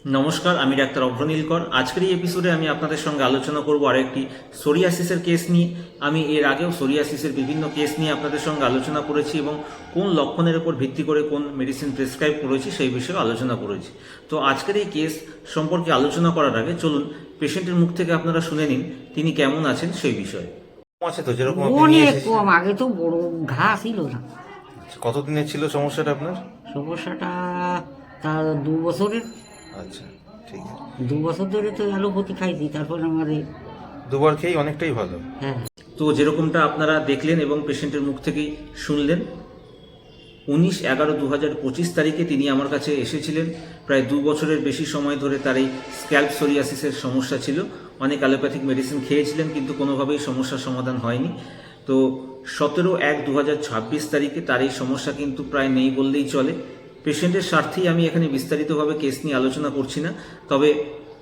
নমস্কার, আমি ডাক্তার অভ্রনীলকর। আজকের এই এপিসোডে আমি আপনাদের সঙ্গে আলোচনা করব আরেকটি সোরিয়াসিসের কেস নিয়ে। আমি এর আগেও সোরিয়াসিসের বিভিন্ন কেস নিয়ে আপনাদের সঙ্গে আলোচনা করেছি এবং কোন লক্ষণের উপর ভিত্তি করে কোন মেডিসিন প্রেসক্রাইব করেছি সেই বিষয়ে আলোচনা করেছি। তো আজকের এই কেস সম্পর্কে আলোচনা করার আগে চলুন পেশেন্টের মুখ থেকে আপনারা শুনে নিন তিনি কেমন আছেন সেই বিষয়ে। আছে তো যেরকম আপনি নিয়ে অনেক এসেছেন। কম, আগে তো বড় ঘা ছিল না। কতদিনের ছিল সমস্যাটা আপনার? সমস্যাটা তা 2 বছরের। আচ্ছা, ঠিক আছে। 2 বছর ধরে তো অ্যালোপ্যাথি খাইছি, তারপর আমাদের দুবার খেয়েই অনেকটাই ভালো। হ্যাঁ। তো যেরকমটা আপনারা দেখলেন এবং পেশেন্টের মুখ থেকেই শুনলেন, 19/11/2025 তারিখে তিনি আমার কাছে এসেছিলেন। প্রায় 2 বছরের বেশি সময় ধরে তার এই স্ক্যাল্প সোরিয়াসিসের সমস্যা ছিল। অনেক অ্যালোপ্যাথিক মেডিসিন খেয়েছিলেন কিন্তু কোনোভাবেই সমস্যার সমাধান হয়নি। তো 17/1/2026 তারিখে তার এই সমস্যা কিন্তু প্রায় নেই বললেই চলে। পেশেন্টের স্বার্থেই আমি এখানে বিস্তারিতভাবে কেস নিয়ে আলোচনা করছি না, তবে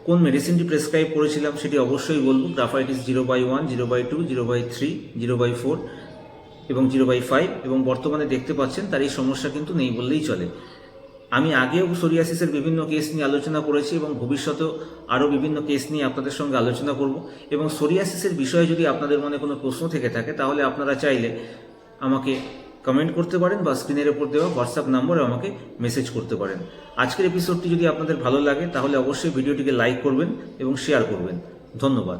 কোন মেডিসিনটি প্রেসক্রাইব করেছিলাম সেটি অবশ্যই বলবো। গ্রাফাইটিস 0/1, 0/2, 0/3, 0/4 এবং 0/5, এবং বর্তমানে দেখতে পাচ্ছেন তার এই সমস্যা কিন্তু নেই বললেই চলে। আমি আগেও সোরিয়াসিসের বিভিন্ন কেস নিয়ে আলোচনা করেছি এবং ভবিষ্যতেও আরও বিভিন্ন কেস নিয়ে আপনাদের সঙ্গে আলোচনা করব। এবং সোরিয়াসিসের বিষয়ে যদি আপনাদের মনে কোনো প্রশ্ন থেকে থাকে তাহলে আপনারা চাইলে আমাকে কমেন্ট করতে পারেন বা স্ক্রিনের উপর দেওয়া হোয়াটসঅ্যাপ নম্বরে আমাকে মেসেজ করতে পারেন। আজকের এপিসোডটি যদি আপনাদের ভালো লাগে তাহলে অবশ্যই ভিডিওটিকে লাইক করবেন এবং শেয়ার করবেন। ধন্যবাদ।